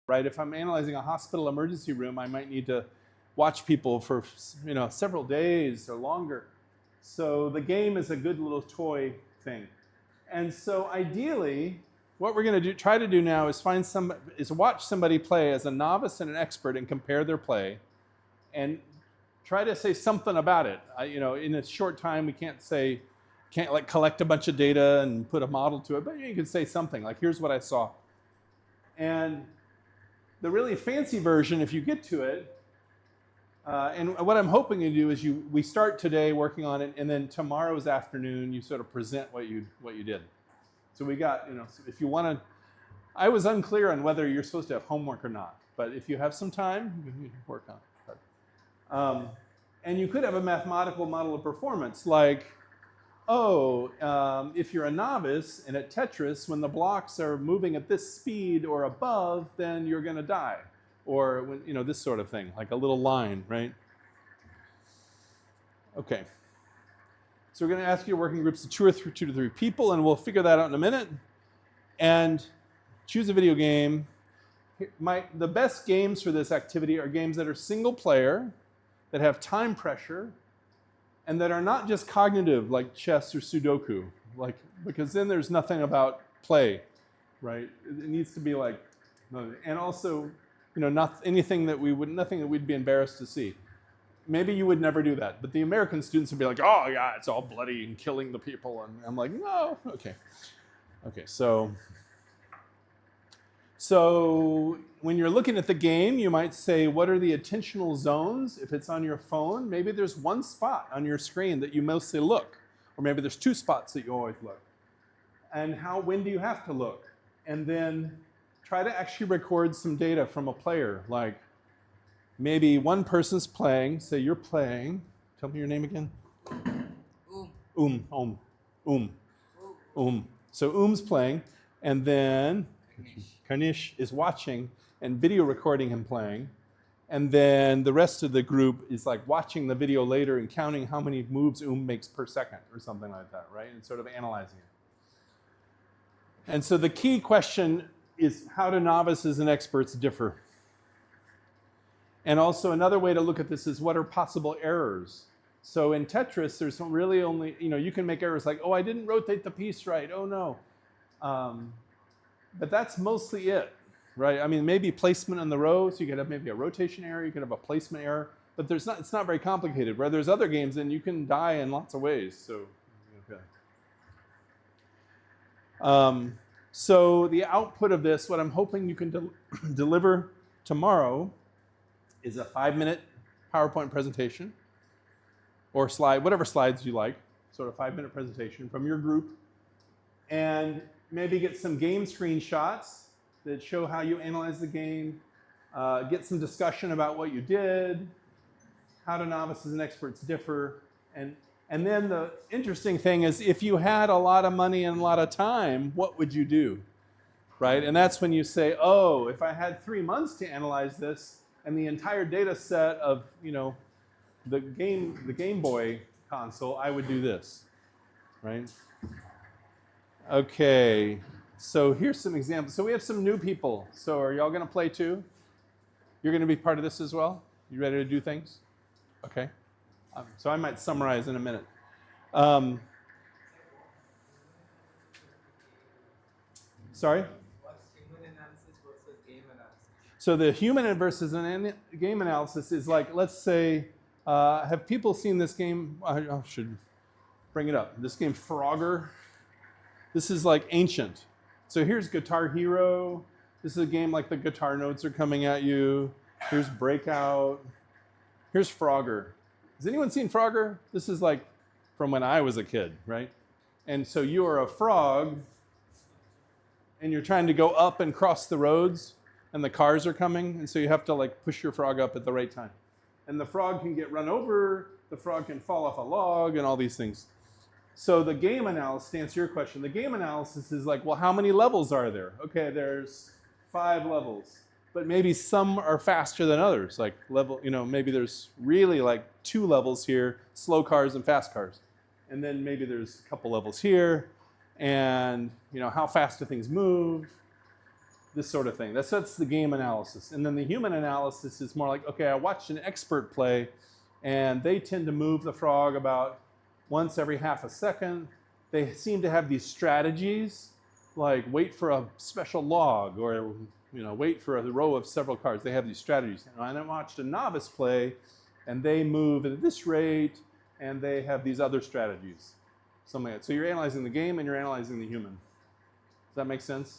right? If I'm analyzing a hospital emergency room, I might need to watch people for several days or longer. So the game is a good little toy thing. And so ideally, what we're going to try to do now is watch somebody play as a novice and an expert and compare their play, and try to say something about it. In a short time, we can't like collect a bunch of data and put a model to it, but you can say something like, "Here's what I saw." And the really fancy version, if you get to it, and what I'm hoping to do is we start today working on it, and then tomorrow's afternoon you sort of present what you did. So we got, if you want to, I was unclear on whether you're supposed to have homework or not, but if you have some time, you can work on it. And you could have a mathematical model of performance, like, if you're a novice and at Tetris, when the blocks are moving at this speed or above, then you're going to die. Or when, this sort of thing, like a little line, right? Okay. So we're going to ask you to work in groups of 2 to 3 people, and we'll figure that out in a minute. And choose a video game. The best games for this activity are games that are single player, that have time pressure, and that are not just cognitive, like chess or Sudoku, because then there's nothing about play, right? It needs to be like, and also, not anything nothing that we'd be embarrassed to see. Maybe you would never do that, but the American students would be like, "Oh yeah, it's all bloody and killing the people," and I'm like, "No, okay, so when you're looking at the game, you might say, what are the attentional zones? If it's on your phone, maybe there's one spot on your screen that you mostly look, or maybe there's 2 spots that you always look. And when do you have to look? And then try to actually record some data from a player, like maybe one person's playing, say you're playing, tell me your name again. So Oom's playing, and then Karnish is watching and video recording him playing, and then the rest of the group is like watching the video later and counting how many moves makes per second or something like that, right? And sort of analyzing it. And so the key question is, how do novices and experts differ? And also another way to look at this is, what are possible errors? So in Tetris, there's really only, you can make errors like, I didn't rotate the piece right, oh no. But that's mostly it, right? I mean, maybe placement on the row, so you could have maybe a rotation error, you could have a placement error, but it's not very complicated. Where there's other games, then you can die in lots of ways. So, okay. So the output of this, what I'm hoping you can deliver tomorrow, is a 5-minute PowerPoint presentation, or slide, whatever slides you like, sort of 5-minute presentation from your group, and maybe get some game screenshots that show how you analyze the game, get some discussion about what you did, how do novices and experts differ, and then the interesting thing is, if you had a lot of money and a lot of time, what would you do, right? And that's when you say, if I had 3 months to analyze this and the entire data set of, the Game Boy console, I would do this, right? Okay, so here's some examples. So we have some new people. So are y'all going to play too? You're going to be part of this as well? You ready to do things? Okay. So I might summarize in a minute. Sorry? What's human analysis versus game analysis? So the human versus game analysis is like, let's say, have people seen this game? I should bring it up. This game, Frogger. This is like ancient. So here's Guitar Hero. This is a game like the guitar notes are coming at you. Here's Breakout. Here's Frogger. Has anyone seen Frogger? This is like from when I was a kid, right? And so you are a frog, and you're trying to go up and cross the roads, and the cars are coming, and so you have to like push your frog up at the right time. And the frog can get run over, the frog can fall off a log, and all these things. So the game analysis, to answer your question, the game analysis is like, well, how many levels are there? Okay, there's 5 levels, but maybe some are faster than others. Like maybe there's really like 2 levels here, slow cars and fast cars. And then maybe there's a couple levels here, and how fast do things move? this sort of thing. That's the game analysis. And then the human analysis is more like, okay, I watched an expert play, and they tend to move the frog about once every half a second. They seem to have these strategies, like wait for a special log, or wait for a row of several cards. They have these strategies. And I watched a novice play, and they move at this rate, and they have these other strategies. Something like that. So you're analyzing the game, and you're analyzing the human. Does that make sense?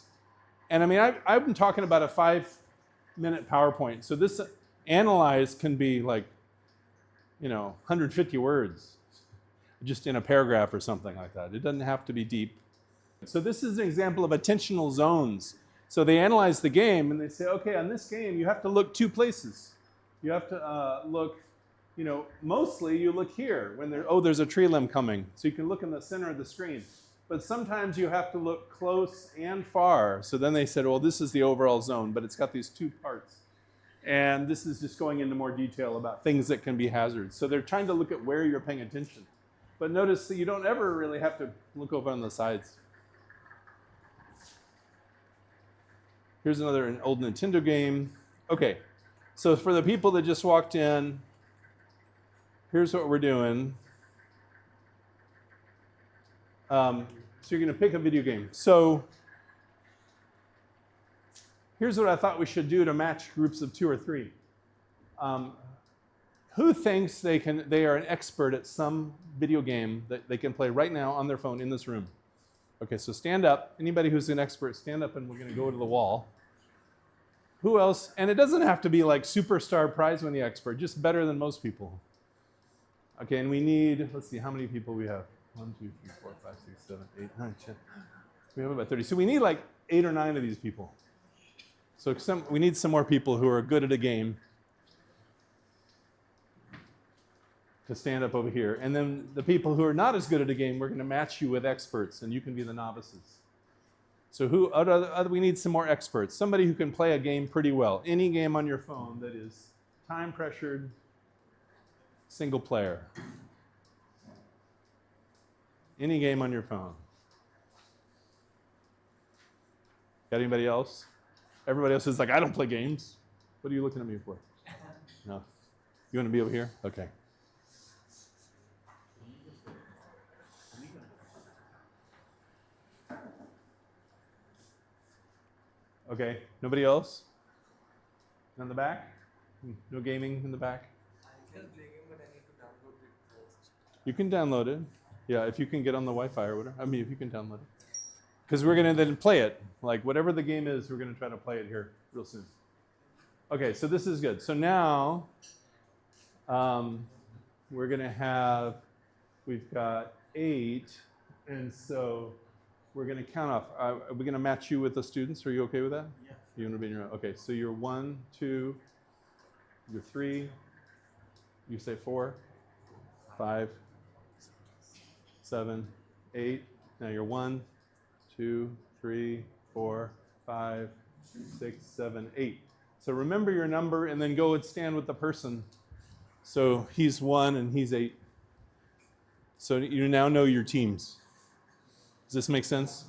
And I mean, I've been talking about a 5-minute PowerPoint. So this analyze can be like, 150 words, just in a paragraph or something like that. It doesn't have to be deep. So this is an example of attentional zones. So they analyze the game, and they say, okay, on this game, you have to look 2 places. You have to look, mostly you look here when there's a tree limb coming. So you can look in the center of the screen. But sometimes you have to look close and far. So then they said, well, this is the overall zone, but it's got these 2 parts. And this is just going into more detail about things that can be hazards. So they're trying to look at where you're paying attention. But notice that you don't ever really have to look over on the sides. Here's an old Nintendo game. Okay, so for the people that just walked in, here's what we're doing. So you're going to pick a video game. So here's what I thought we should do to match groups of 2 or 3. Who thinks they are an expert at some video game that they can play right now on their phone in this room? Okay, so stand up. Anybody who's an expert, stand up, and we're going to go to the wall. Who else? And it doesn't have to be like superstar prize-winning expert, just better than most people. Okay, and we need, let's see, how many people we have? 1, 2, 3, 4, 5, 6, 7, 8, 9, 10. We have about 30. So we need like 8 or 9 of these people. So we need some more people who are good at a game to stand up over here. And then the people who are not as good at a game, we're going to match you with experts, and you can be the novices. So we need some more experts. Somebody who can play a game pretty well. Any game on your phone that is time-pressured, single player. Any game on your phone. Got anybody else? Everybody else is like, I don't play games. What are you looking at me for? No. You want to be over here? Okay. Okay, nobody else? In the back? No gaming in the back? I can play game, but I need to download it first. You can download it. Yeah, if you can get on the Wi-Fi or whatever. I mean, if you can download it. Because we're going to then play it. Like, whatever the game is, we're going to try to play it here real soon. Okay, so this is good. So now, we're going to have, we've got 8, and so we're going to count off. Are we going to match you with the students? Are you okay with that? Yes. You want to be in your own? Okay, so you're 1, 2, you're 3, you say 4, 5, 7, 8. Now you're 1, 2, 3, 4, 5, 6, 7, 8. So remember your number and then go and stand with the person. So he's 1 and he's 8. So you now know your teams. Does this make sense?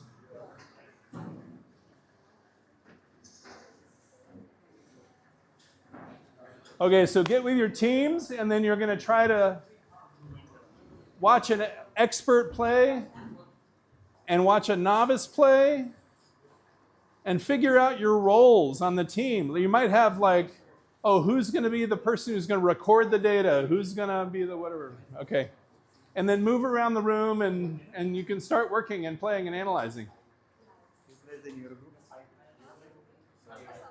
Okay, so get with your teams, and then you're going to try to watch an expert play and watch a novice play and figure out your roles on the team. You might have like, oh, who's going to be the person who's going to record the data? Who's going to be the whatever? Okay. And then move around the room, and you can start working and playing and analyzing.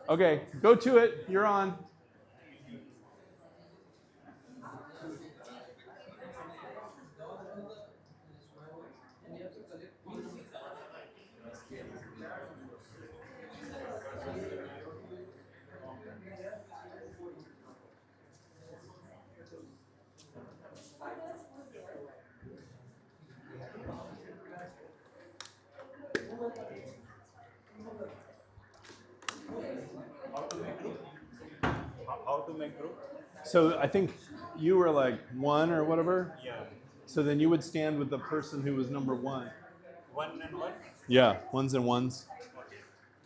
Okay, go to it. You're on. How to make group? So I think you were like 1 or whatever. Yeah. So then you would stand with the person who was number 1. 1 and 1? Yeah, 1s and 1s.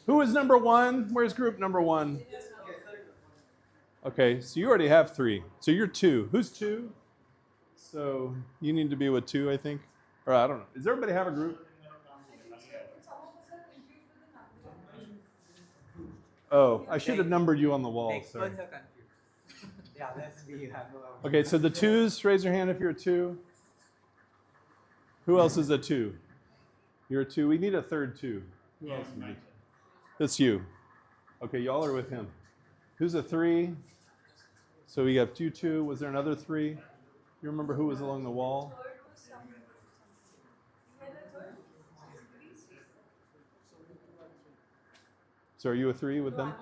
Who is number one? Where's group number one? Okay, so you already have three. So you're two. Who's two? So you need to be with two, I think. Or I don't know. Does everybody have a group? Oh, I should have numbered you on the wall. Sorry. Experts are confused. Yeah, that's we have. Okay, so the twos, raise your hand if you're a two. Who else is a two? You're a two. We need a third two. Who else is it? That's you. Okay, y'all are with him. Who's a three? So we have two, two. Was there another three? You remember who was along the wall? So are you a three with them?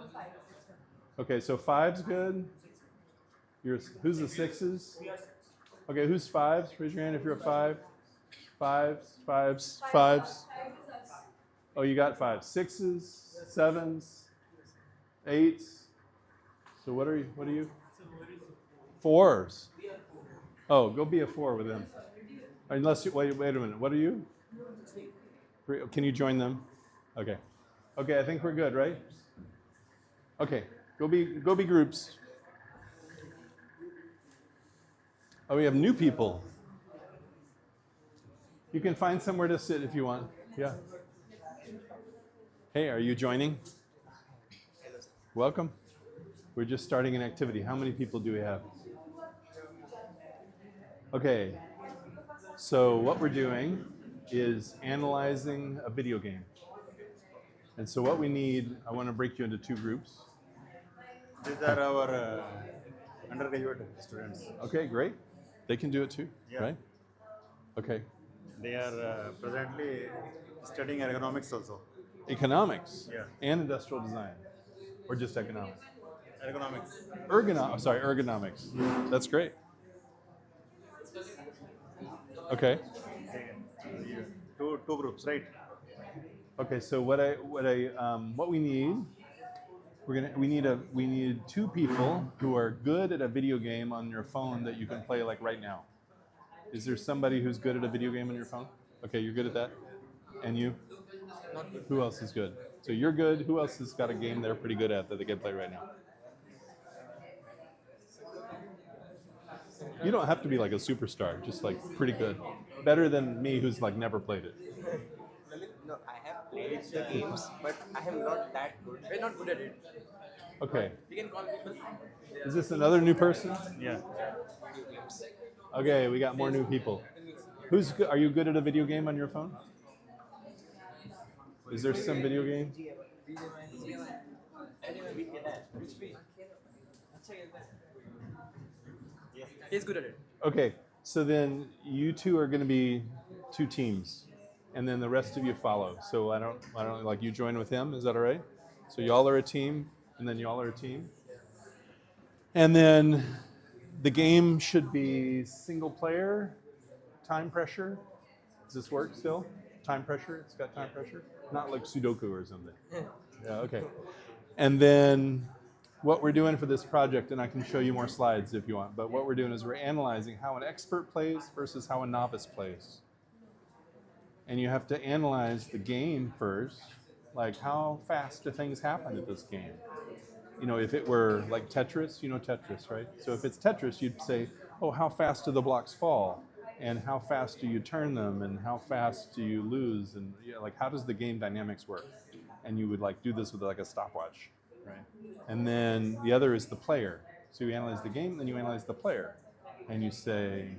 Okay, so five's good. Who's the sixes? Okay, who's fives? Raise your hand if you're a five. Fives, fives, fives. Oh, you got five. Sixes, sevens, eights. So what are you? What are you? Fours. Oh, go be a four with them. Unless you wait a minute. What are you? Can you join them? Okay. Okay, I think we're good, right? Okay, go be groups. Oh, we have new people. You can find somewhere to sit if you want. Yeah. Hey, are you joining? Welcome. We're just starting an activity. How many people do we have? Okay. So what we're doing is analyzing a video game. And so what we need, I want to break you into two groups. These are our undergraduate students. Okay, great. They can do it too, Yeah. right? Okay. They are presently studying ergonomics also. Economics Yeah. and industrial design, or just economics? Ergonomics. Ergonomics. That's great. Okay. Two groups, right? Okay. So what we need, we need two people who are good at a video game on your phone that you can play like right now. Is there somebody who's good at a video game on your phone? Okay, you're good at that. And you? Who else is good? So you're good. Who else has got a game they're pretty good at that they can play right now? You don't have to be like a superstar, just like pretty good. Better than me who's like never played it. No, I have played the games, but I am not that good. We're not good at it. Okay. We can call people. Is this another new person? Yeah. Okay, we got more new people. Are you good at a video game on your phone? Is there some video game? He's good at it. Okay, so then you two are going to be two teams, and then the rest of you follow. So I don't like you join with him. Is that all right? So y'all are a team, and then y'all are a team, and then the game should be single player, time pressure. Does this work still? Time pressure? It's got time pressure? Not like Sudoku or something. Yeah, okay. And then what we're doing for this project, and I can show you more slides if you want, but what we're doing is we're analyzing how an expert plays versus how a novice plays. And you have to analyze the game first, like how fast do things happen at this game? You know, if it were like Tetris, you know Tetris, right? So if it's Tetris, you'd say, oh, how fast do the blocks fall? And how fast do you turn them? And how fast do you lose? And you know, like, how does the game dynamics work? And you would like do this with like a stopwatch, right? And then the other is the player. So you analyze the game, then you analyze the player. And you say,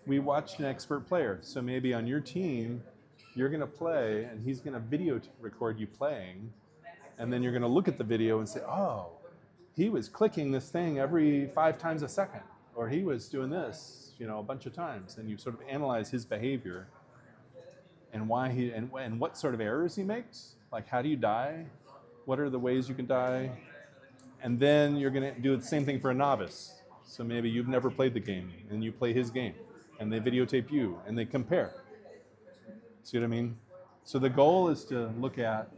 we watched an expert player. So maybe on your team, you're going to play, and he's going to video record you playing. And then you're going to look at the video and say, oh, he was clicking this thing every 5 times a second. Or he was doing this, you know, a bunch of times. And you sort of analyze his behavior and why and what sort of errors he makes. Like, how do you die? What are the ways you can die? And then you're going to do the same thing for a novice. So maybe you've never played the game, and you play his game. And they videotape you, and they compare. See what I mean? So the goal is to look at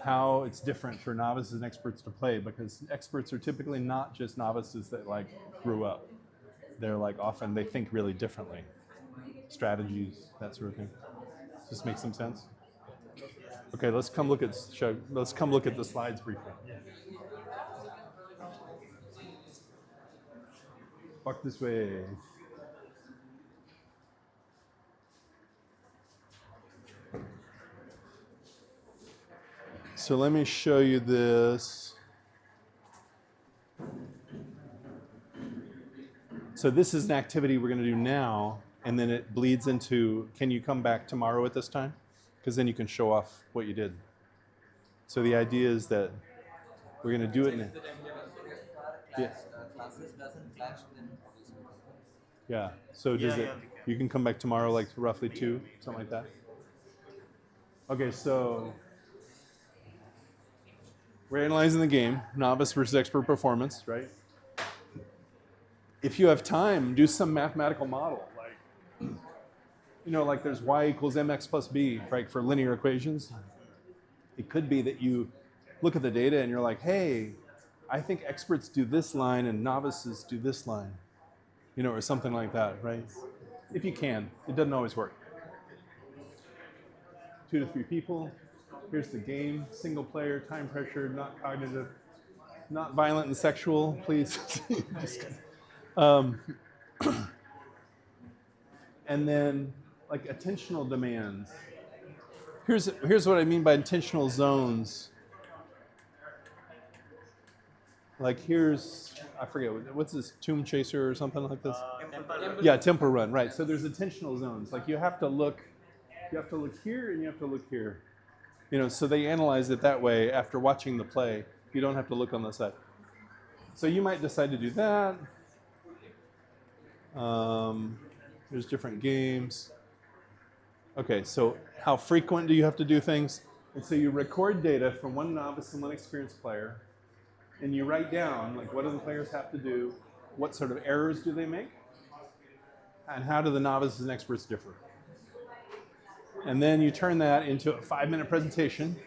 how it's different for novices and experts to play, because experts are typically not just novices that like grew up. They're like often they think really differently. Strategies, that sort of thing. Does this make some sense? Okay, let's come look at the slides briefly. Walk this way. So let me show you this. So this is an activity we're going to do now, and then it bleeds into, can you come back tomorrow at this time? Because then you can show off what you did. So the idea is that we're going to do it. Yeah. Classes doesn't clash, then obviously. Yeah. So does Yeah, it? yeah, we can. You can come back tomorrow, like roughly 2, something like that. Okay, so we're analyzing the game, novice versus expert performance, right? If you have time, do some mathematical model, like like there's y equals mx plus b, right, for linear equations. It could be that you look at the data and you're like, hey, I think experts do this line and novices do this line, or something like that, right? If you can, it doesn't always work. 2 to 3 people. Here's the game, single player, time pressure, not cognitive, not violent and sexual, please. And then like attentional demands. Here's what I mean by intentional zones. Like I forget, what's this, Tomb Chaser or something like this? Yeah, Temple Run, right. So there's attentional zones. Like you have to look here and you have to look here. So they analyze it that way after watching the play. You don't have to look on the side. So you might decide to do that. There's different games. Okay, so how frequent do you have to do things? And so you record data from one novice and one experienced player, and you write down, like, what do the players have to do? What sort of errors do they make? And how do the novices and experts differ? And then you turn that into a 5-minute presentation.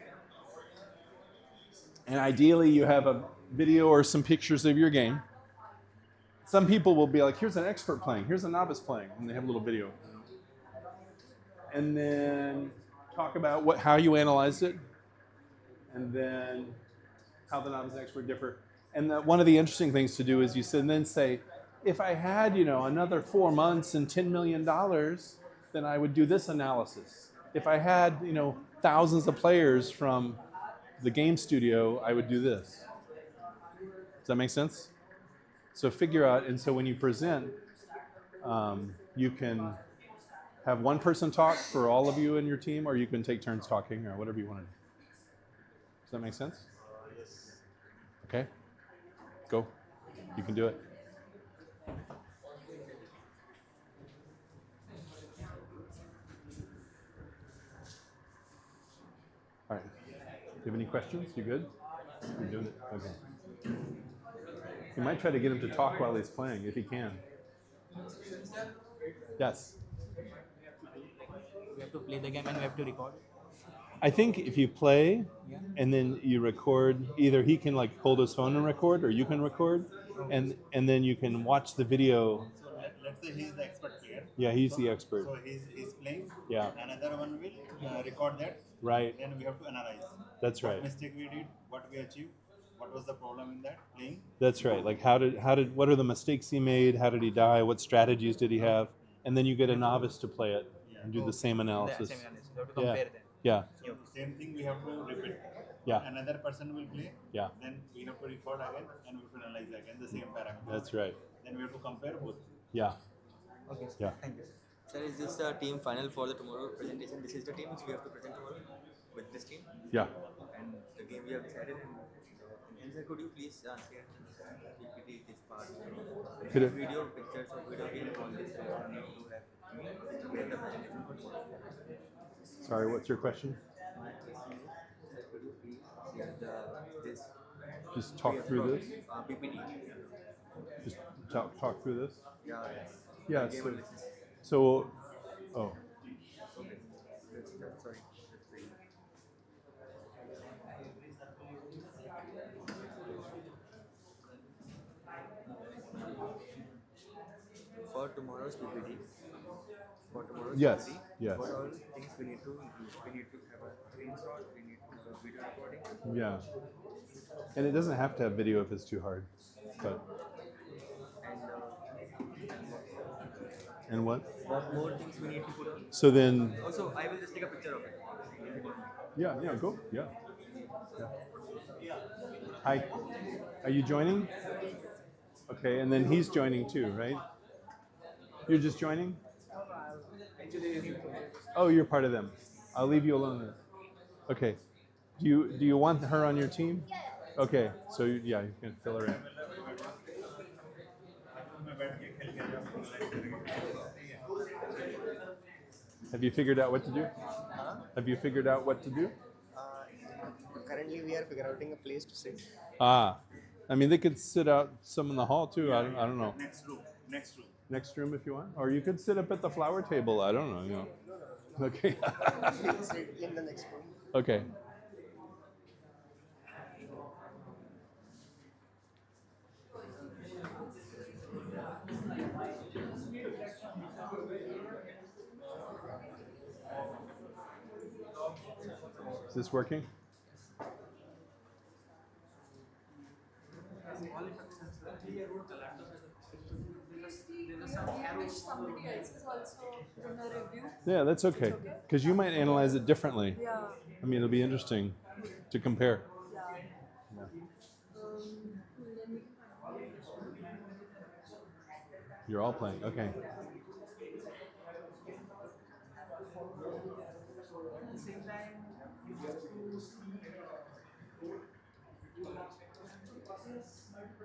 And ideally, you have a video or some pictures of your game. Some people will be like, here's an expert playing, here's a novice playing, and they have a little video. And then talk about how you analyzed it, and then how the novice and expert differ. And one of the interesting things to do is you then say, if I had another 4 months and $10 million, then I would do this analysis. If I had thousands of players from the game studio, I would do this. Does that make sense? So figure out, and so when you present, you can have one person talk for all of you and your team, or you can take turns talking, or whatever you want to do. Does that make sense? Yes. Okay, go. You can do it. All right. Do you have any questions? You good? You're doing it? Okay. You might try to get him to talk while he's playing, if he can. Yes. We have to play the game and we have to record. I think if you play and then you record, either he can like hold his phone and record, or you can record, and then you can watch the video. So let's say he's the expert player. Yeah, he's the expert. So he's playing. Yeah. Another one will record that. Right. Then we have to analyze. That's right. What mistake we did, what we achieved, what was the problem in that playing. That's right. Like what are the mistakes he made? How did he die? What strategies did he have? And then you get a novice to play it and do the same analysis. Same analysis. You have to compare them. Yeah. So same thing we have to repeat. Yeah. Another person will play. Yeah. Then we have to record again and we have to analyze again the same parameter. That's right. Then we have to compare both. Yeah. Okay. Yeah. Thank you. Sir, is this the team final for the tomorrow presentation? This is the team which we have to present tomorrow with this team, Yeah. and the game we have decided. And sir, could you please share PPT this part? Could it- Video pictures of video game on this and to have to create the presentation for tomorrow. Sorry, what's your question? Could you please share this Just talk through this. PPT? Just talk through this. Yeah. Yeah. Game analysis. So, oh, Okay. That's sorry. That's very for tomorrow's PPT, for tomorrow's Yes, study. yes. What all things we need to include? We need to have a screenshot. We need to have video recording. Yeah. And it doesn't have to have video if it's too hard. But And and what? what more things we need to put on? So then, Also, I will just take a picture of it. If you don't mind. yeah, go. Yeah. Hi. Are you joining? Okay, and then he's joining too, right? You're just joining? Oh, you're part of them. I'll leave you alone then. Okay. Do you want her on your team? Okay. So yeah, you can fill her in. Have you figured out what to do? Have you figured out what to do? Currently, we are figuring a place to sit. Ah, I mean, they could sit out some in the hall too. I don't know. Next room. Next room. Next room if you want, or you could sit up at the flower table. I don't know. You know. Okay. We'll sit in the next room. Okay. Is this working? Somebody else is also in a review. Yeah, that's okay. Because you might analyze it differently. Yeah. I mean, it'll be interesting to compare. Yeah. You're all playing. Okay.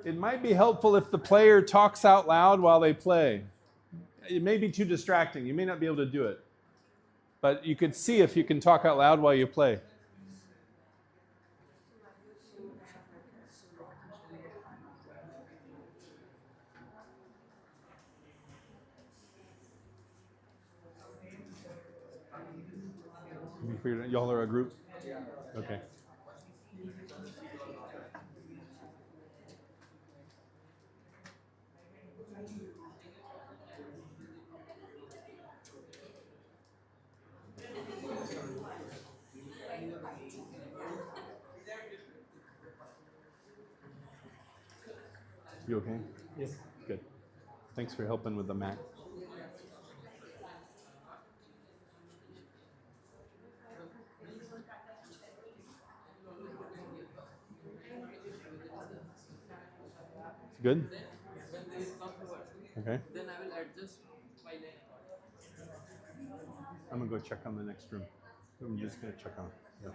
It might be helpful if the player talks out loud while they play. It may be too distracting. You may not be able to do it. But you could see if you can talk out loud while you play. You figured y'all are a group? Okay. You okay? Yes. Good. Thanks for helping with the Mac. Good? Okay. Then I will adjust my lane. I'm gonna go check on the next room. I'm just gonna check on it. Yeah.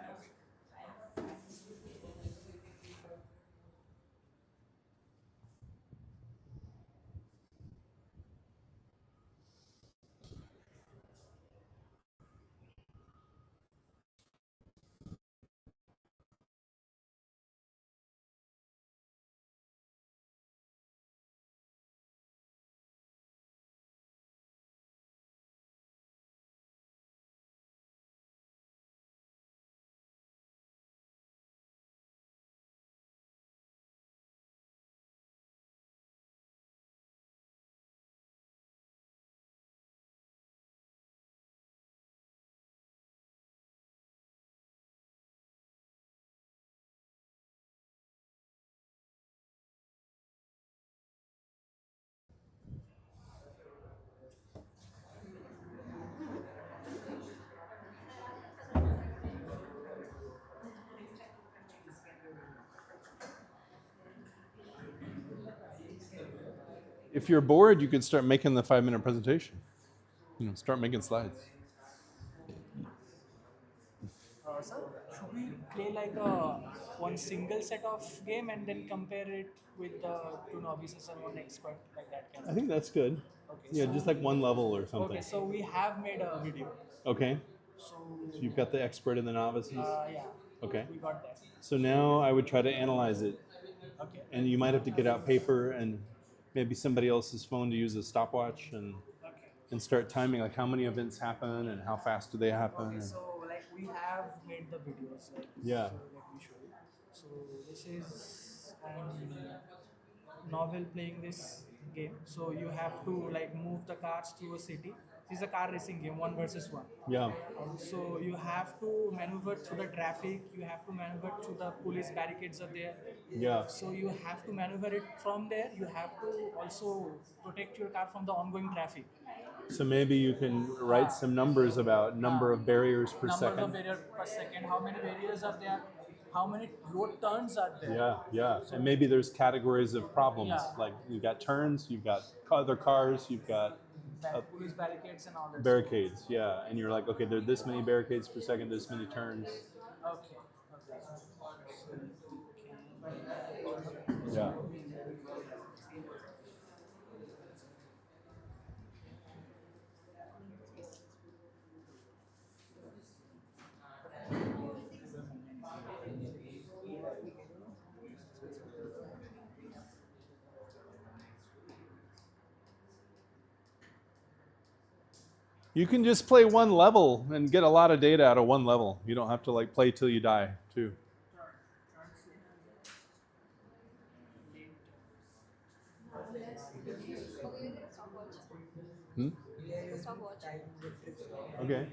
If you're bored, you could start making the 5-minute presentation. Start making slides. Sir, should we play like a one single set of game and then compare it with the two novices and one expert like that? I think that's good. Okay, Yeah, so just like one level or something. Okay, so we have made a video. Okay. So So you've got the expert and the novices. yeah. Okay. We got that. So now I would try to analyze it, Okay. and you might have to get out paper and maybe somebody else's phone to use a stopwatch and Okay. start timing like how many events happen and how fast do they happen. Okay, and- so like we have made the videos like Yeah. so let me show you. So this is novel playing this game. So you have to like move the cards through a city This is a car racing game, one versus one. Yeah. So you have to maneuver through the traffic. You have to maneuver through the police barricades are there. Yeah. So you have to maneuver it from there. You have to also protect your car from the ongoing traffic. So maybe you can write some numbers about number of barriers per Numbers second. of barriers per second. How many barriers are there? How many road turns are there? Yeah, yeah. And maybe there's categories of problems. Yeah. Like you've got turns, you've got other cars, you've got Police barricades and all that. barricades. Yeah. And you're like, okay, there are this many barricades per second, this many turns. Okay. Yeah. You can just play one level and get a lot of data out of one level. You don't have to like play till you die, too. Hmm? Stop watching. Okay.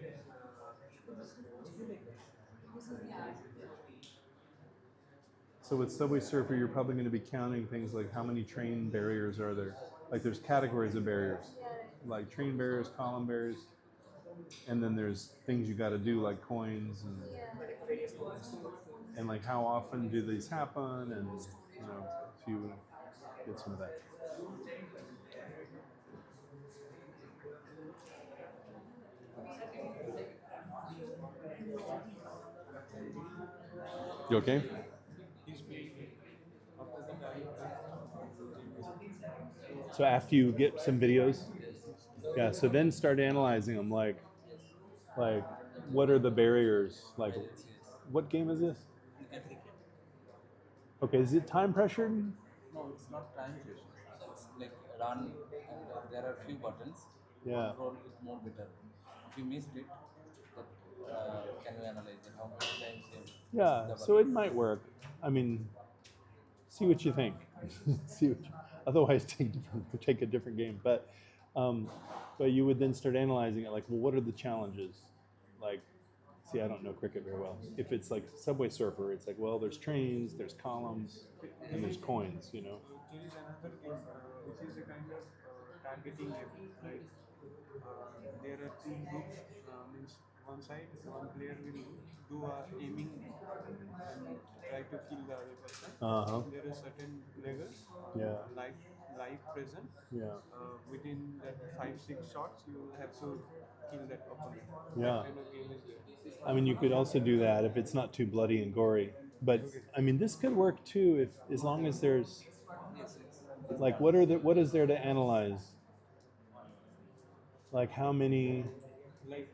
So with Subway Surfer, you're probably going to be counting things like how many train barriers are there. Like there's categories of barriers, like train barriers, column barriers, and then there's things you got to do like coins and like how often do these happen, and you know, if you get some of that. You okay? So after you get some videos, yeah. So then start analyzing them. Like, what are the barriers? Like, what game is this? Okay, is it time pressured? No, it's not time pressure. It's like run, and there are few buttons. Yeah. Control is more better. If you missed it, that can you analyze it? How many times you Yeah. the So it might work. I mean, see what you think. See what otherwise take a different game. But you would then start analyzing it. Like, well, what are the challenges? Like, see, I don't know cricket very well. If it's like Subway Surfer, it's like, well, there's trains, there's columns, and there's coins. You know. There is another game which is a kind of targeting game, right? There are two groups. Means one side, one player will do a aiming and try to kill the other person. Uh-huh. There are certain levels, Yeah. live present. Yeah. Within that 5-6 shots, you will have to kill that opponent. Yeah. That kind of game is there. I mean, you could also do that if it's not too bloody and gory. But I mean, this could work too if as long as there's like what is there to analyze? Like how many? Like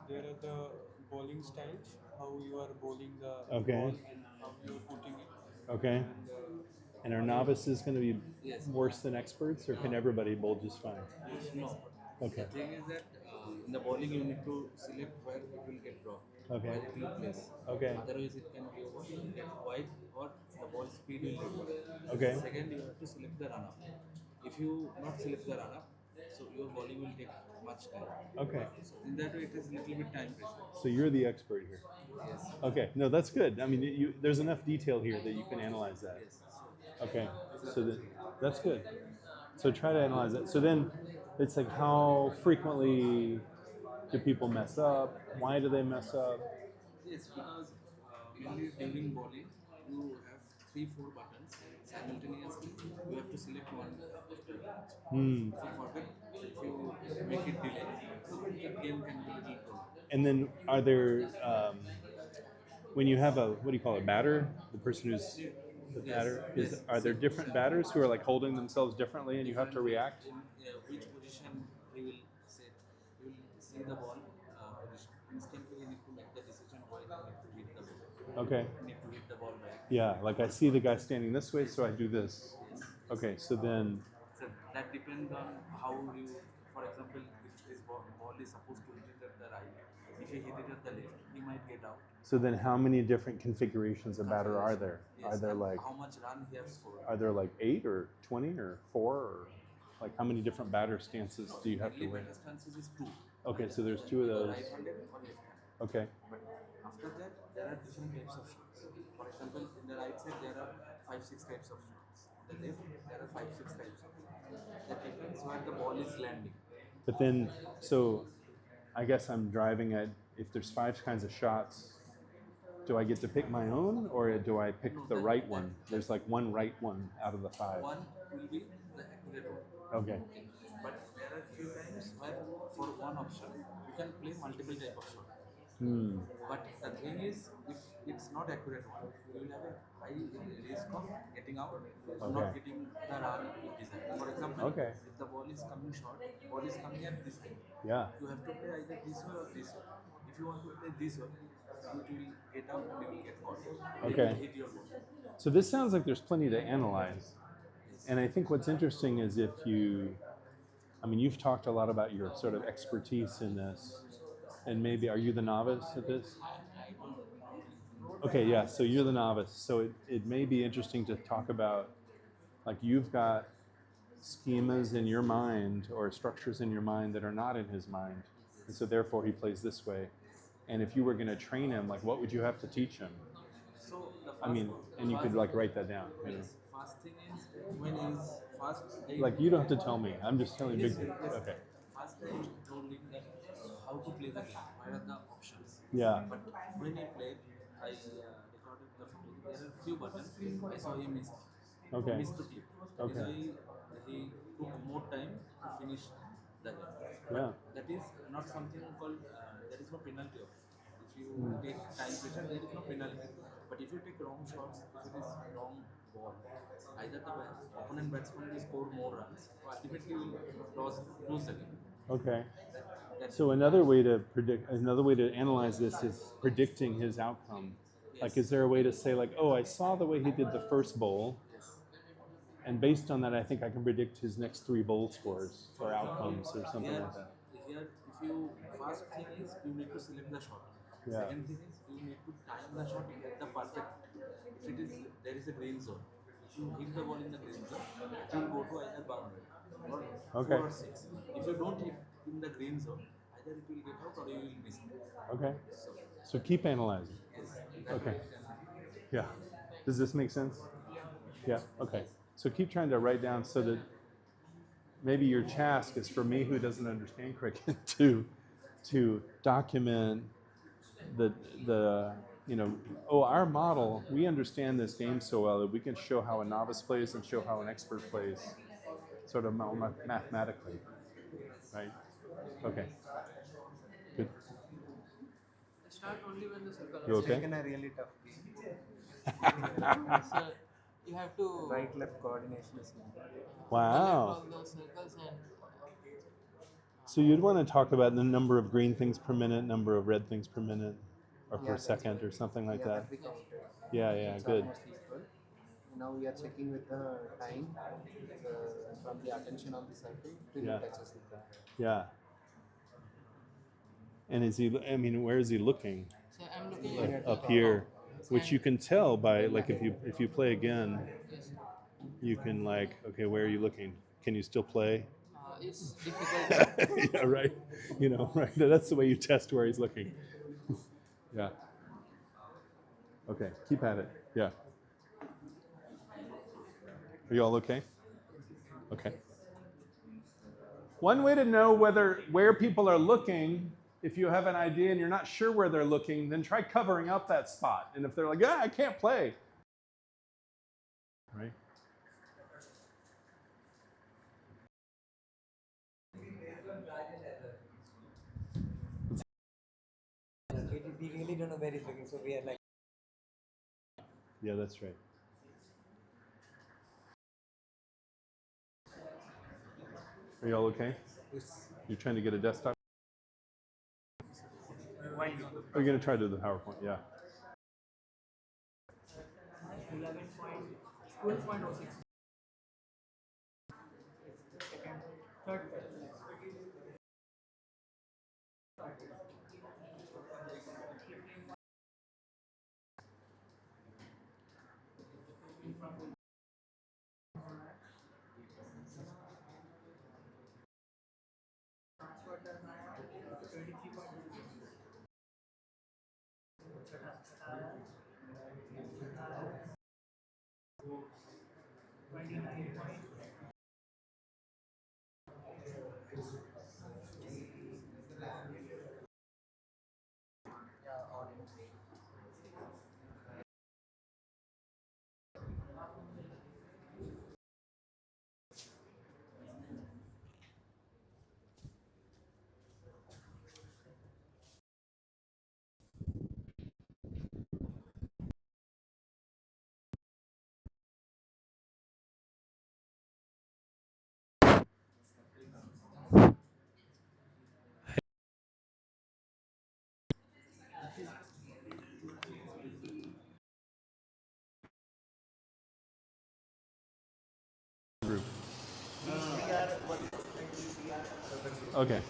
there are the bowling styles, how you are bowling the Okay. ball and how you are putting it. Okay. And And are novices going to be Yes. worse than experts, or can everybody bowl just fine? No. Okay. The thing is that in the bowling you need to select where it will get dropped, Okay. where it will place. Okay. Otherwise it can get wide or the ball speed will reduce. Okay. Second, you have to select the run-up. If you not select the run-up, so your bowling will take much time. Okay. So in that way, it is little bit time pressure. So you're the expert here. Yes. Okay. No, that's good. I mean, there's enough detail here that you can analyze that. Yes. Okay, so that's good. So try to analyze it. So then it's like how frequently do people mess up? Why do they mess up? Yes, because mainly during bowling, you have 3-4 buttons simultaneously. You have to select one after each. Hmm. If you forget, if you make it delay, so that game can be little prolonged. And then are there, when you have what do you call it, batter? The person who's the batter? Are there different batters who are like holding themselves differently and you have to react? In which position he will set, he will see the ball position. Instantly, he need to make the decision where he need to hit the ball. Okay. He need to hit the ball back. Yeah, like I see the guy standing this way, so I do this. Okay, so then, So that depends on how you, for example, if this ball is supposed to hit it at the right, if he hit it at the left, he might get out. so then how many different configurations of batter are there? Yes, Are there and like how much run he has scored? Are there like 8 or 20 or 4 or Like how many different batter stances do you have to Only wear? better stances is two. Okay, so there's two of those. Right-handed or left-handed. Okay. But after that, there are different types of shots. For example, in the right side, there are 5-6 types of shots. On the left, there are 5-6 types of shots. That depends where the ball is landing. But then, so I guess I'm driving at, if there's 5 kinds of shots, do I get to pick my own or do I pick the right one? There's like one right one out of the 5. One will be the accurate one. Okay. But there are few times where for one option, you can play multiple type of shot. But the thing is, if it's not accurate one, you will have a high risk of getting out or Okay. not getting the run you desire. For example, Okay. if the ball is coming short, ball is coming at this time. Yeah. You have to play either this way or this way. If you want to play this way, you will get out and you will get caught. They Okay. will hit your ball. So this sounds like there's plenty to analyze. And I think what's interesting is if you, I mean, you've talked a lot about your sort of expertise in this. And maybe, are you the novice at this? Okay, yeah, so you're the novice. So it may be interesting to talk about, like you've got schemas in your mind or structures in your mind that are not in his mind. And so therefore he plays this way. And if you were going to train him, like what would you have to teach him? So the I mean, and you could like write that down. You know? first thing is when he's first. Like you don't have to tell me. I'm just telling big. Okay. First I told him that how to play the game. What are the options? Yeah. But when he played, I recorded the footage. There are few buttons. I saw he missed. Okay. Missed to click. Okay. So he took more time to finish the game. Yeah. That is not something called. There is no penalty of it. If you take time pressure, there is no penalty. But if you take wrong shots, if it is wrong ball, either the opponent batsman will score more runs, or ultimately will lose the game. Okay. That So another way to predict, another way to analyze this is predicting his outcome. Like, is there a way to say, like, oh, I saw the way he did the first bowl, and based on that, I think I can predict his next 3 bowl scores or outcomes or something here, like that. here, if you first thing is you need to select the shot. Yeah. Second thing is you need to time the shot at the perfect. If it is there is a green zone, if you hit the ball in the green zone, it will go to either boundary or Okay. 4 or 6. If you don't hit in the green zone, either it will get out or you will miss it. Okay. So So keep analyzing. yes, that Okay. way you can- Yeah. Does this make sense? Yeah. Okay. So keep trying to write down so that maybe your task is for me who doesn't understand cricket to document the you know, oh, our model, we understand this game so well that we can show how a novice plays and show how an expert plays sort of mathematically, right? Okay. Good. Start only when the circle. You okay? Taken a really tough game. So you have to Right left coordination is needed. Wow. all the circles and So you'd want to talk about the number of green things per minute, number of red things per minute, or per that's second, or something like that. we counted. Yeah, yeah, It's good. almost equal. Now we are checking with the time from the attention of the cycle till Yeah. it touches the ground. Yeah. And is he? I mean, where is he looking? so I'm looking at Up here, which you can tell by like if you play again, you can like, okay, where are you looking? Can you still play? it's difficult. Yeah, right. You know, right. That's the way you test where he's looking. Yeah. Okay, keep at it. Yeah. Are you all okay? Okay. One way to know where people are looking, if you have an idea and you're not sure where they're looking, then try covering up that spot. And if they're like, I can't play, right? We really don't know where he's looking, so we are like. Yeah, that's right. Are you all okay? You're trying to get a desktop? Are you going to try to do the PowerPoint? Yeah. 12.06. Third. Group. Okay.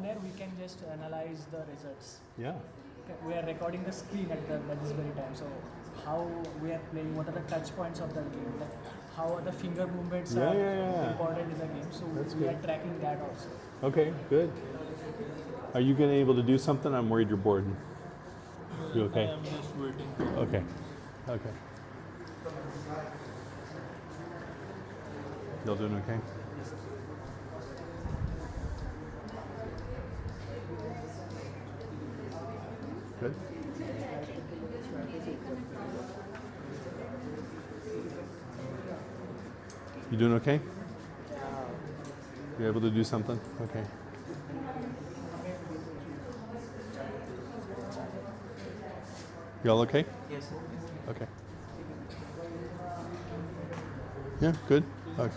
air, we can just analyze the results. Yeah. Okay, we are recording the screen at this very time. So how we are playing, what are the touch points of the game, like how are the finger movements Yeah, are yeah. important in the game. So That's we are good. tracking that also. Okay, good. Are you gonna able to do something? I'm worried you're bored. You okay? I'm just waiting. Okay. Okay. Y'all doing okay? Good. You doing okay? You able to do something? Okay. Y'all okay? Yes. Okay. Yeah, good. Okay.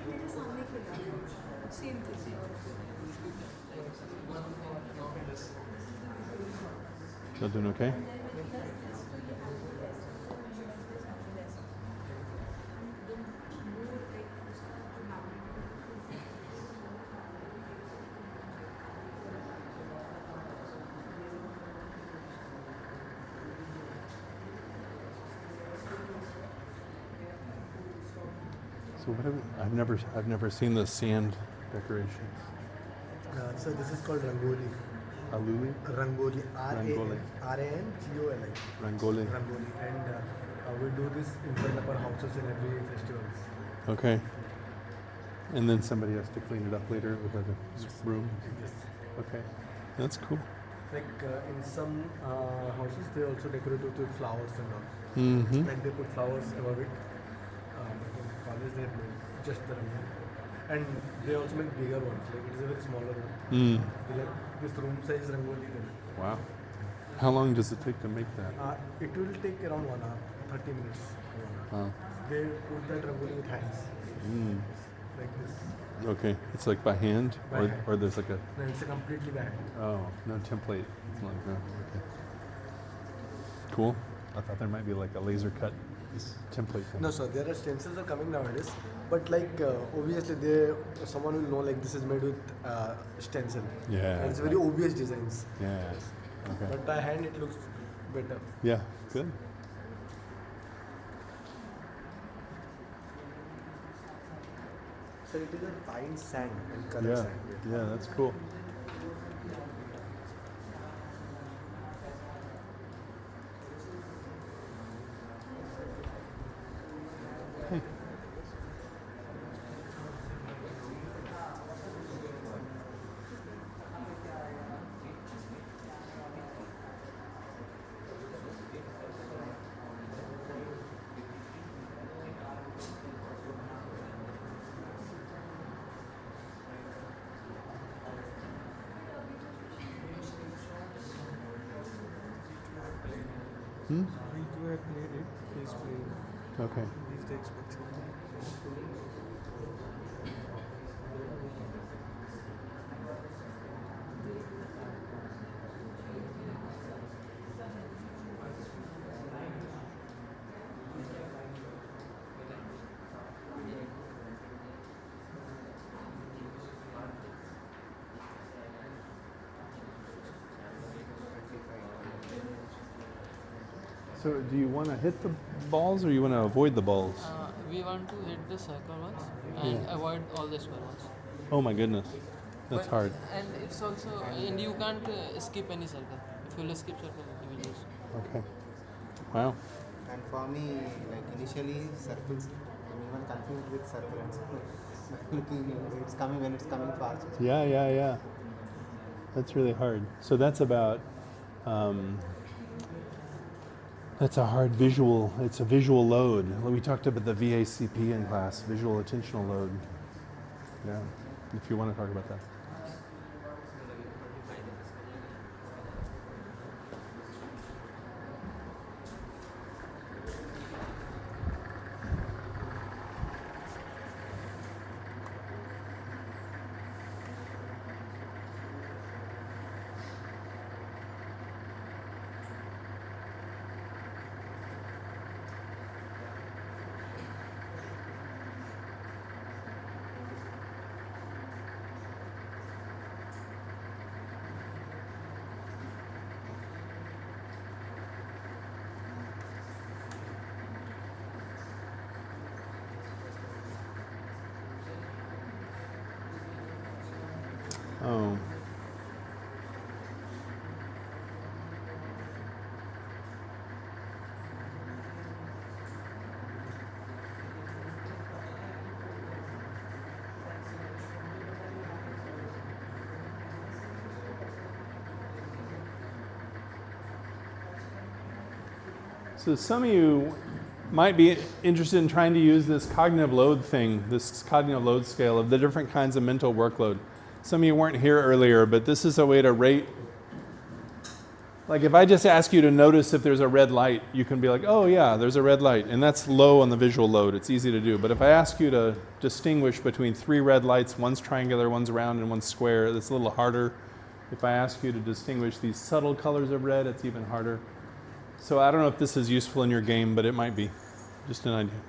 मेरे सामने खेला same thing Y'all doing okay? So what have I've never seen the sand decorations. So this is called Rangoli. Aluli? Rangoli. Rangoli. R-A-N-G-O-L-I. Rangoli. Rangoli. And we do this in front of our houses in every festivals. Okay. And then somebody has to clean it up later with a broom. Yes. Okay. That's cool. Like in some houses, they also decorate it with flowers and all. Mm-hmm. Like they put flowers above it. But in college, they make just the Rangoli. And they also make bigger ones. Like it is a very smaller one. Mm. They like this room size Rangoli. Then. Wow. How long does it take to make that? It will take around 1 hour, 30 minutes. Wow. They put that Rangoli with hands. Mm. Like this. Okay. It's like by hand? By or, hand. or there's like a... No, it's a completely by hand. Oh, no template. It's like that. Okay. Cool. I thought there might be like a laser cut template thing. No, sir. There are stencils are coming nowadays, but like obviously, someone will know like this is made with stencil. Yeah. And it's very obvious designs. Yeah. Okay. But by hand, it looks better. Yeah. Good. So it is a fine sand and color Yeah. sand. Yeah, that's cool. Hey. Hmm? We do have played it. He's playing. Okay. He's the expert. So do you want to hit the balls or you want to avoid the balls? We want to hit the circle ones and avoid all the square ones. Oh my goodness. That's But- hard. And it's also, and you can't skip any circle. If you will skip circle, you will lose. Okay. Wow. And for me, like initially circles, I'm even confused with circle and circle. Looking, it's coming when it's coming fast. Yeah. That's really hard. So that's about, that's a hard visual, it's a visual load. We talked about the VACP in class, visual attentional load. Yeah, if you want to talk about that. Oh. So some of you might be interested in trying to use this cognitive load thing, this cognitive load scale of the different kinds of mental workload. Some of you weren't here earlier, but this is a way to rate. Like if I just ask you to notice if there's a red light, you can be like, oh yeah, there's a red light. And that's low on the visual load. It's easy to do. But if I ask you to distinguish between 3 red lights, one's triangular, one's round, and one's square, that's a little harder. If I ask you to distinguish these subtle colors of red, it's even harder. So I don't know if this is useful in your game, but it might be. Just an idea.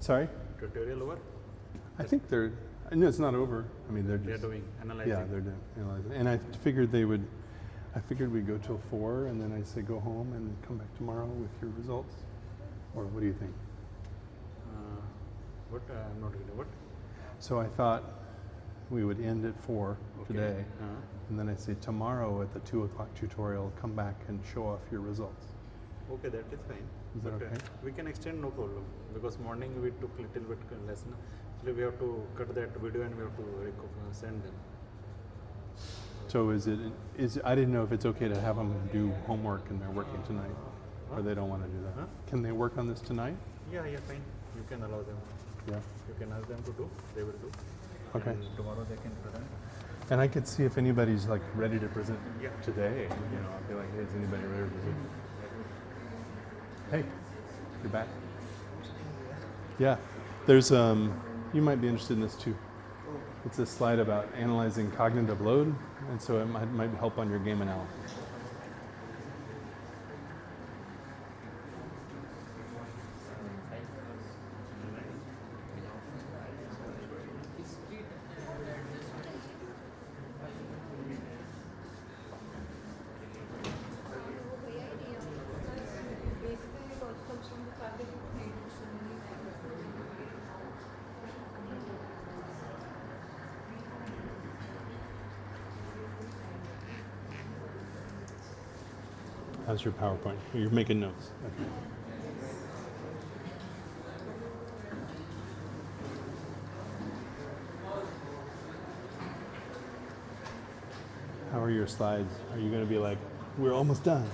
Sorry? Tutorial over? I think they're, no, it's not over. I mean, they're doing analyzing. Yeah, they're doing analyzing. And I figured we'd go till 4, and then I say go home and come back tomorrow with your results. Or what do you think? What? I'm not getting what? So I thought we would end at 4 Okay. today. And then I say tomorrow at the 2 o'clock tutorial, come back and show off your results. Okay, that is fine. Is that But, okay? we can extend, no problem. Because morning we took little bit less. No? Actually, we have to cut that video and we have to send them. So I didn't know if it's okay to have them do homework and they're working tonight, or they don't want to do that. Huh? Can they work on this tonight? Yeah, fine. You can allow them. Yeah. You can ask them to do. They will do. Okay. And tomorrow they can present. And I could see if anybody's like ready to present Yeah. today. You know, I'd be like, hey, is anybody ready to present? Hey, you're back. Yeah, there's you might be interested in this too. It's a slide about analyzing cognitive load, and so it might help on your game analysis. Basically, it also comes from the fact that you create so many How's your PowerPoint? You're making notes. Okay. How are your slides? Are you going to be like, we're almost done?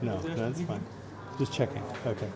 No, that's fine. Just checking. Okay.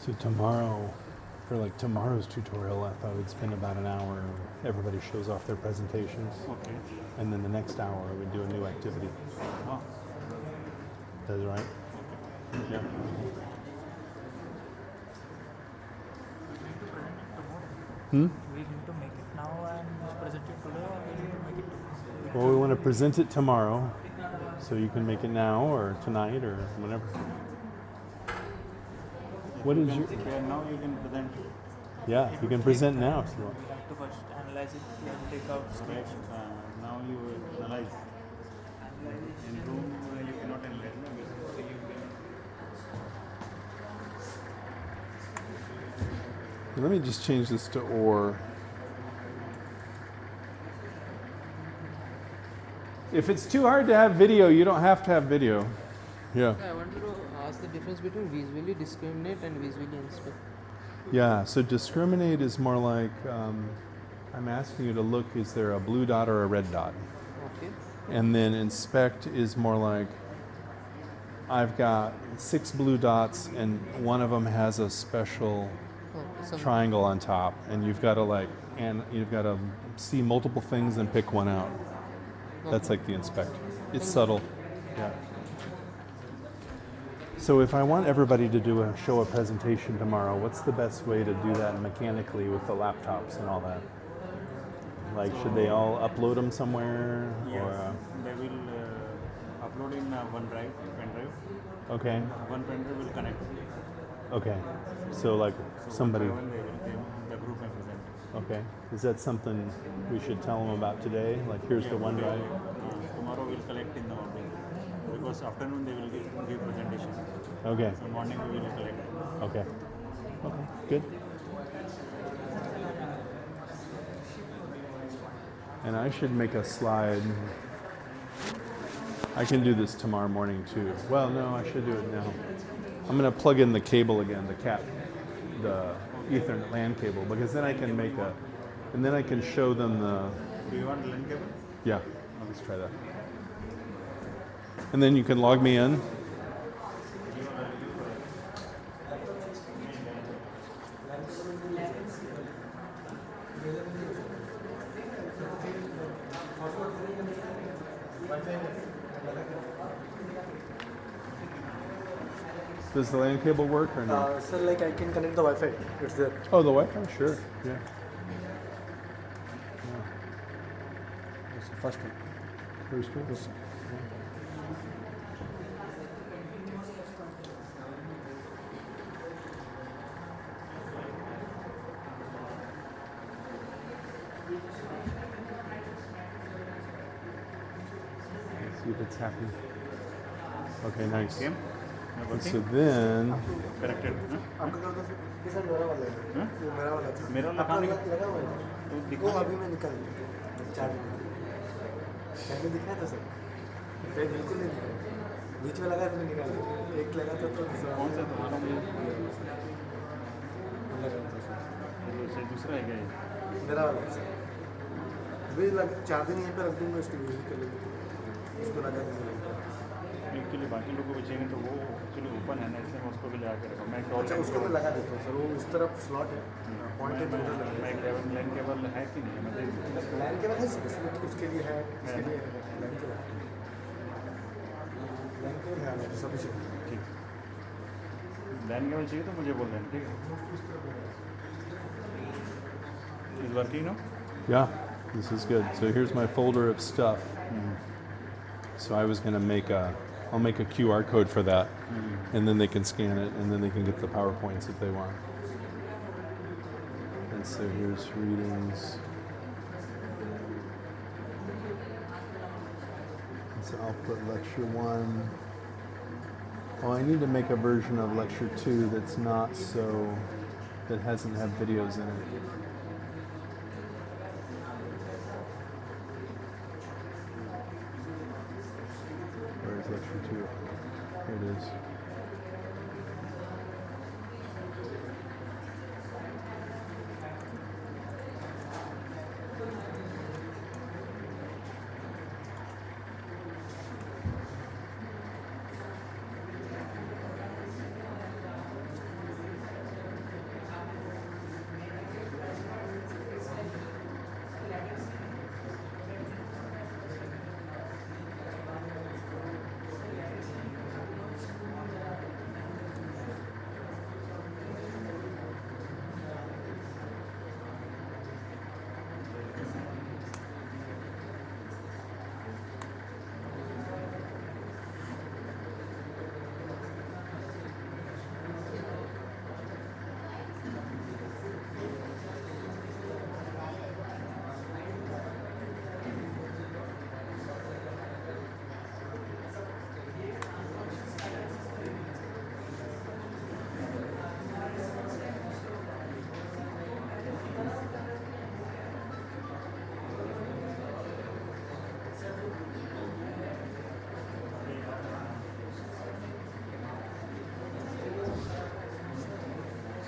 So tomorrow, for like tomorrow's tutorial, I thought we'd spend about an hour. Everybody shows off their presentations. Okay. And then the next hour, we'd do a new activity. Oh. That's right? Yeah. Hmm? We need to make it now and present it today, or we need to make it tomorrow? Well, we want to present it tomorrow, so you can make it now or tonight or whenever. What is your? Prepare now, you can present. Yeah, you can present now if you want. We have to first analyze it and take out Right. sketch. Now you analyze. In room you cannot analyze. No? Let me just change this to or. If it's too hard to have video, you don't have to have video. Yeah. I wanted to ask the difference between visually discriminate and visually inspect. Yeah, so discriminate is more like I'm asking you to look, is there a blue dot or a red dot? Okay. And then inspect is more like I've got 6 blue dots and one of them has a special triangle on top, and you've got to see multiple things and pick one out. That's like the inspect. It's subtle. Yeah. So if I want everybody to show a presentation tomorrow, what's the best way to do that mechanically with the laptops and all that? Like, should they all upload them somewhere? Yes. Or, They will upload in one drive, pen drive. okay. One pen drive will connect. Okay. So like somebody. One by one they will give the group and present. Okay. Is that something we should tell them about today? Like, here's the OneDrive. Tomorrow we'll collect in the morning, because afternoon they will give presentation. Okay. So morning we will collect. Okay. Okay. Good. And I should make a slide. I can do this tomorrow morning too. Well, no, I should do it now. I'm going to plug in the cable again, the Ethernet LAN cable, because then I can and then I can show them the. Do you want LAN cable? Yeah, let's try that. And then you can log me in. Does the LAN cable work or no? Sir, like I can connect the Wi-Fi. It's there. Oh, the Wi-Fi? Sure. Yeah. It's the first one. First one? Yes, sir. Let's see if it's happening. Okay, nice. Game? And so then, Corrected. आपका कर दो sir. ये sir मेरा वाला है। ये मेरा वाला था। मेरा वाला आपका कहाँ लगा हुआ है। तो वो दिखा अभी मैं निकाल दिया। चार्ज पहले दिखाया था सर। फिर बिल्कुल नहीं दिखाया। बीच में लगा तो मैं निकाल दिया। एक लगा तो दूसरा। कौन सा तुम्हारा लगा था सर। दूसरा है क्या ये? मेरा वाला है सर। अभी चार्जिंग यहीं पे रख दूँगा इसके लिए कर लेंगे। इसको लगा देंगे। एक्चुअली बाकी लोगों को चाहिए तो वो एक्चुअली ओपन है ना, इसलिए मैं उसको भी लगा के रखा। मैं अच्छा उसको मैं लगा देता हूँ सर। वो इस तरफ स्लॉट है। पॉइंट है तो उधर लगा मैं LAN केबल है कि नहीं? मैं देख लूँ। LAN केबल है सर। इसमें उसके लिए है। इसके लिए LAN केबल है मेरे सफिशिएंट। ठीक। LAN केबल चाहिए तो मुझे बोल देना, ठीक है? Is working now? yeah, this is good. So here's my folder of stuff. So I was going to I'll make a QR code for that, and then they can scan it, and then they can get the PowerPoints if they want. And so here's readings. And so I'll put lecture 1. Oh, I need to make a version of lecture 2 that hasn't had videos in it. Where is lecture 2? Here it is.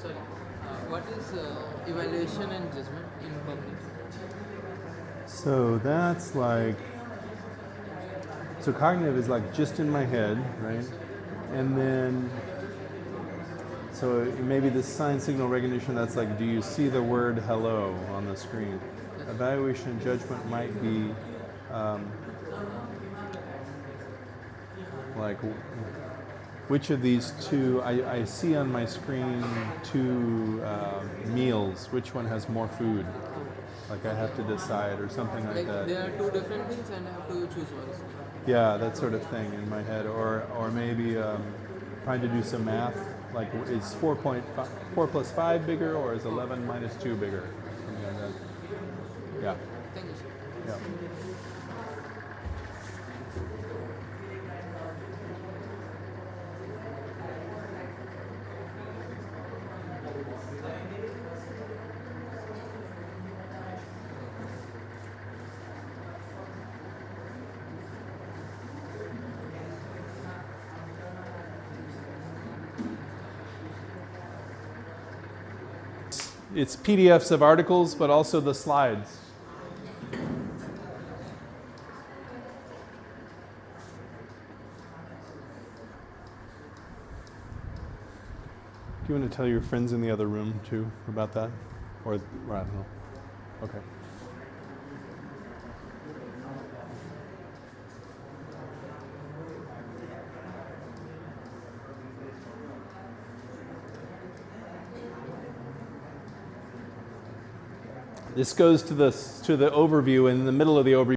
Sorry. What is evaluation and judgment in cognitive? So that's like, so cognitive is like just in my head, right? And then, so maybe this sign signal recognition, that's like, do you see the word hello on the screen? Evaluation and judgment might be like, which of these two, I see on my screen two meals, which one has more food? Like I have to decide or something like that. There are two different things and I have to choose one. Yeah, that sort of thing in my head. Or maybe trying to do some math, like is 4 plus 5 bigger or is 11 minus 2 bigger? Something like that. Yeah. Thank you, sir. Yeah. It's PDFs of articles, but also the slides. Do you want to tell your friends in the other room too about that? Or I don't know. Okay. This goes to the overview. In the middle of the overview,